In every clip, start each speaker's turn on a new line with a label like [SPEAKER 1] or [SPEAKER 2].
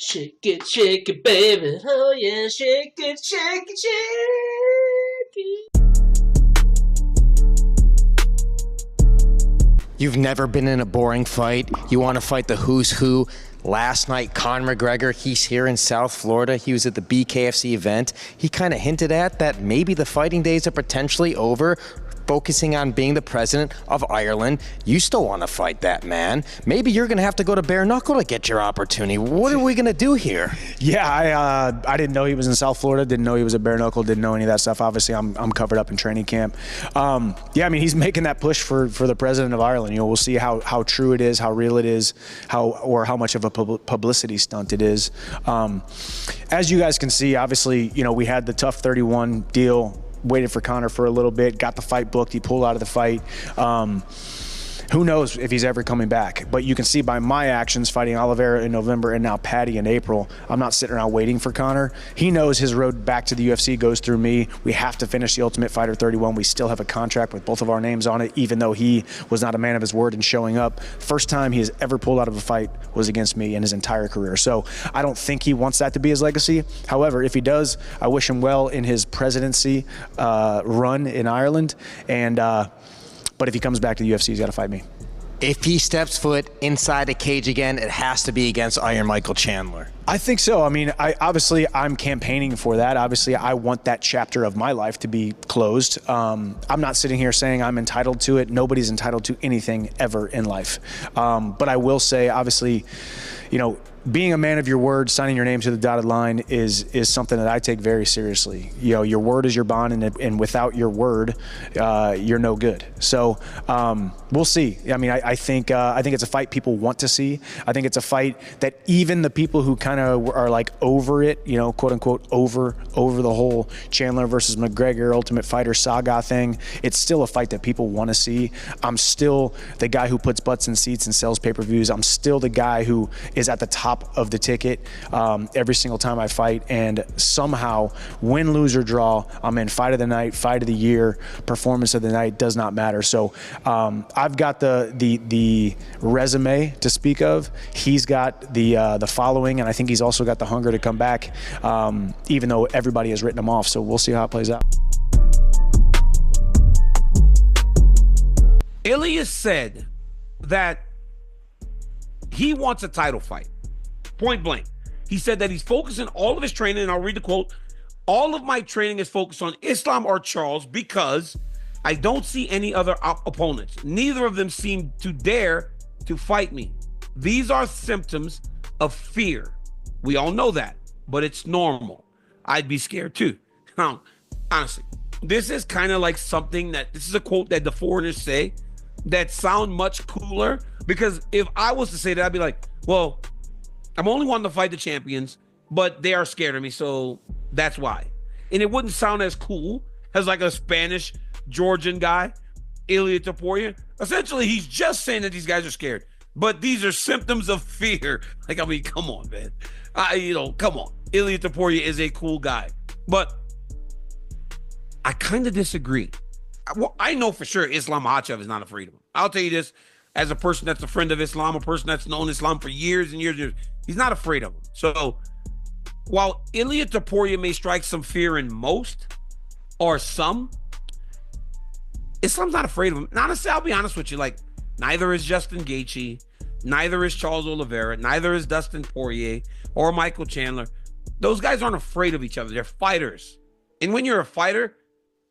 [SPEAKER 1] Shake it, baby. Oh yeah, shake it, shake it, shake it.
[SPEAKER 2] You've never been in a boring fight. You want to fight the who's who. Last night, Conor McGregor, he's here in South Florida. He was at the BKFC event. He kind of hinted at that maybe the fighting days are potentially over, focusing on being the president of Ireland. You still want to fight that man. Maybe you're going to have to go to bare knuckle to get your opportunity. What are we going to do here?
[SPEAKER 3] Yeah, I didn't know he was in South Florida. Didn't know he was a bare knuckle. Didn't know any of that stuff. Obviously, I'm covered up in training camp. Yeah, I mean, he's making that push for the president of Ireland. You know, we'll see how true it is, how real it is, how much of a publicity stunt it is. As you guys can see, obviously, you know, we had the tough 31 deal. Waited for Conor for a little bit, got the fight booked, he pulled out of the fight. Who knows if he's ever coming back? But you can see by my actions fighting Oliveira in November and now Paddy in April, I'm not sitting around waiting for Conor. He knows his road back to the UFC goes through me. We have to finish the Ultimate Fighter 31. We still have a contract with both of our names on it, even though he was not a man of his word in showing up. First time he has ever pulled out of a fight was against me in his entire career. So I don't think he wants that to be his legacy. However, if he does, I wish him well in his presidency run in Ireland. But if he comes back to the UFC, he's got to fight me.
[SPEAKER 2] If he steps foot inside a cage again, it has to be against Iron Michael Chandler.
[SPEAKER 3] I think so. I mean, I'm campaigning for that. Obviously, I want that chapter of my life to be closed. I'm not sitting here saying I'm entitled to it. Nobody's entitled to anything ever in life. But I will say, obviously, you know, being a man of your word, signing your name to the dotted line is something that I take very seriously. You know, your word is your bond, and without your word, you're no good. So we'll see. I mean, I think it's a fight people want to see. I think it's a fight that even the people who kind of are like over it, you know, quote unquote, over the whole Chandler versus McGregor Ultimate Fighter saga thing, it's still a fight that people want to see. I'm still the guy who puts butts in seats and sells pay-per-views. I'm still the guy who is at the top of the ticket every single time I fight, and somehow win, lose or draw, I'm in fight of the night, fight of the year, performance of the night, does not matter. So I've got the resume to speak of. He's got the following, and I think he's also got the hunger to come back, even though everybody has written him off. So we'll see how it plays out.
[SPEAKER 4] Ilia said that he wants a title fight. Point blank. He said that he's focusing all of his training, and I'll read the quote, "All of my training is focused on Islam or Charles because I don't see any other opponents. Neither of them seem to dare to fight me. These are symptoms of fear. We all know that, but it's normal. I'd be scared too." Now, honestly, this is kind of like something this is a quote that the foreigners say that sound much cooler, because if I was to say that, I'd be like, well, I'm only wanting to fight the champions, but they are scared of me, so that's why. And it wouldn't sound as cool as like a Spanish Georgian guy, Ilia Topuria. Essentially, he's just saying that these guys are scared, but these are symptoms of fear. Like, I mean, come on, man. Come on. Ilia Topuria is a cool guy, but I kind of disagree. Well, I know for sure Islam Makhachev is not afraid of him. I'll tell you this, as a person that's a friend of Islam, a person that's known Islam for years and years and years, he's not afraid of him. So while Ilia Topuria may strike some fear in most or some, Islam's not afraid of him. And honestly, I'll be honest with you, like, neither is Justin Gaethje, neither is Charles Oliveira, neither is Dustin Poirier or Michael Chandler. Those guys aren't afraid of each other. They're fighters. And when you're a fighter,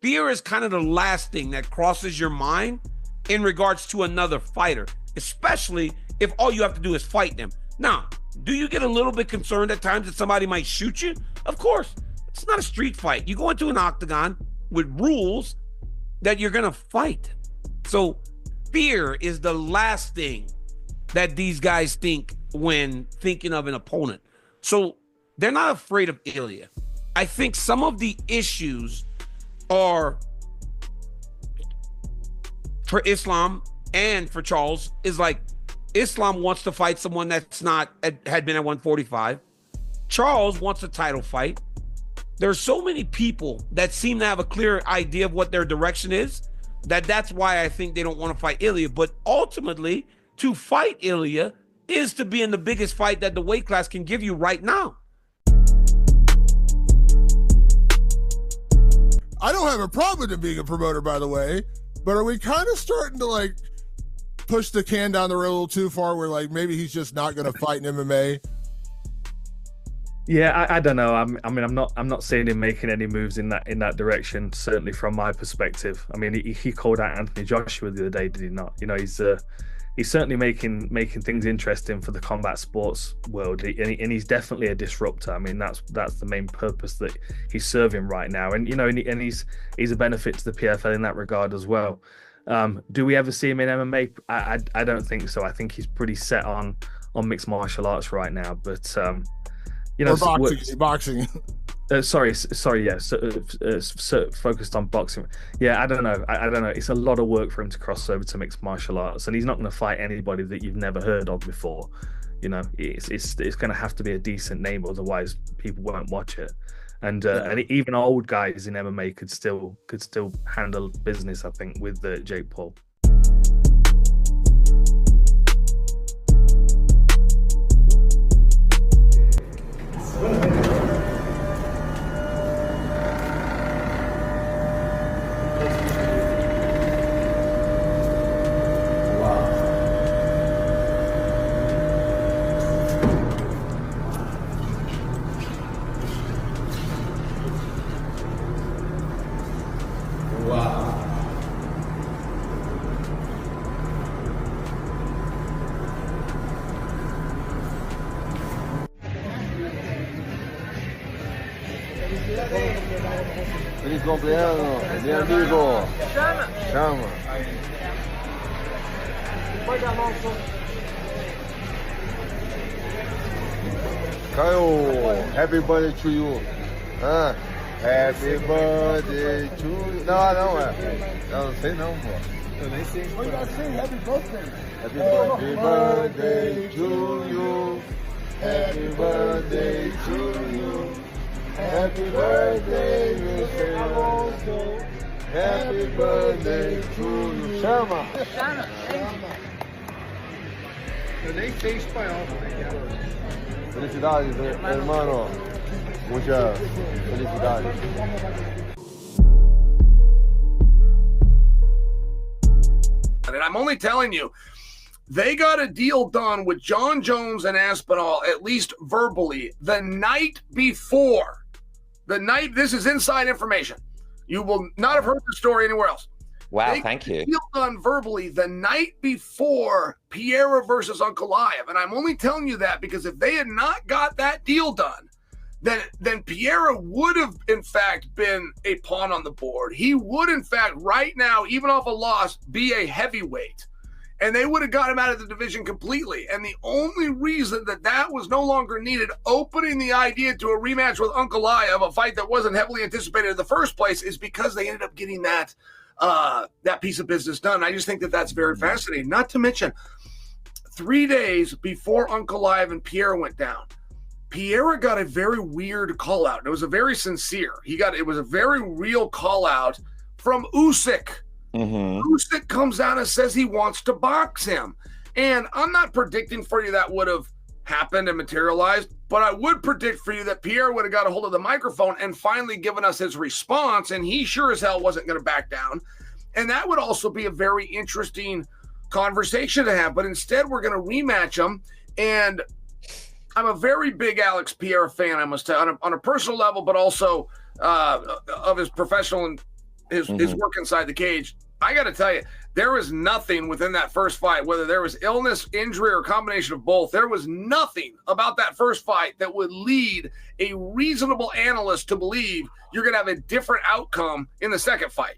[SPEAKER 4] fear is kind of the last thing that crosses your mind in regards to another fighter, especially if all you have to do is fight them. Now, do you get a little bit concerned at times that somebody might shoot you? Of course. It's not a street fight. You go into an octagon with rules that you're going to fight. So fear is the last thing that these guys think when thinking of an opponent. So they're not afraid of Ilia. I think some of the issues are for Islam and for Charles is like, Islam wants to fight someone that's had been at 145. Charles wants a title fight. There's so many people that seem to have a clear idea of what their direction is, that's why I think they don't want to fight Ilia. But ultimately, to fight Ilia, is to be in the biggest fight that the weight class can give you right now.
[SPEAKER 5] I don't have a problem with him being a promoter, by the way, but are we kind of starting to like push the can down the road a little too far where like maybe he's just not going to fight in MMA?
[SPEAKER 6] Yeah, I don't know. I'm not seeing him making any moves in that direction. Certainly from my perspective. I mean, he called out Anthony Joshua the other day, did he not? You know, he's certainly making things interesting for the combat sports world, and he's definitely a disruptor. I mean, that's the main purpose that he's serving right now, and you know, and he's a benefit to the PFL in that regard as well. Do we ever see him in MMA? I don't think so. I think he's pretty set on mixed martial arts right now, but. You know,
[SPEAKER 5] boxing.
[SPEAKER 6] Sorry. Yeah, so focused on boxing. Yeah, I don't know. I don't know. It's a lot of work for him to cross over to mixed martial arts, and he's not going to fight anybody that you've never heard of before. You know, it's going to have to be a decent name, otherwise people won't watch it. And even old guys in MMA could still handle business, I think, with Jake Paul.
[SPEAKER 7] Feliz cumpleaños, mi amigo. Chama. Caio, happy birthday to you. Happy birthday to you. Não é. Eu não sei não, pô. Eu nem sei. Eu já sei, happy birthday. Happy birthday to you. Happy birthday to you. Happy birthday, Mr. Alonso. Happy birthday to you. Chama. Eu nem sei espanhol, Felicidades, hermano. Muchas felicidades.
[SPEAKER 8] And I'm only telling you, they got a deal done with Jon Jones and Aspinall, at least verbally, the night before. This is inside information. You will not have heard the story anywhere else.
[SPEAKER 2] Wow, thank you.
[SPEAKER 8] Deal done verbally the night before Pereira versus Ankalaev. And I'm only telling you that because if they had not got that deal done, then Pereira would have, in fact, been a pawn on the board. He would, in fact, right now, even off a loss, be a heavyweight. And they would have got him out of the division completely. And the only reason that was no longer needed, opening the idea to a rematch with Ankalaev, a fight that wasn't heavily anticipated in the first place, is because they ended up getting that piece of business done. I just think that's very fascinating. Not to mention, 3 days before Ankalaev and Pereira went down, Pereira got a very weird call out. It was a very sincere. It was a very real call out from Usyk. Mm-hmm. Usyk comes out and says he wants to box him. And I'm not predicting for you that would have happened and materialized, but I would predict for you that Pierre would have got a hold of the microphone and finally given us his response, and he sure as hell wasn't going to back down. And that would also be a very interesting conversation to have. But instead, we're going to rematch them. And I'm a very big Alex Pereira fan, I must tell you, on a personal level, but also of his professional and his work inside the cage. I got to tell you, there was nothing within that first fight, whether there was illness, injury, or a combination of both. There was nothing about that first fight that would lead a reasonable analyst to believe you're going to have a different outcome in the second fight.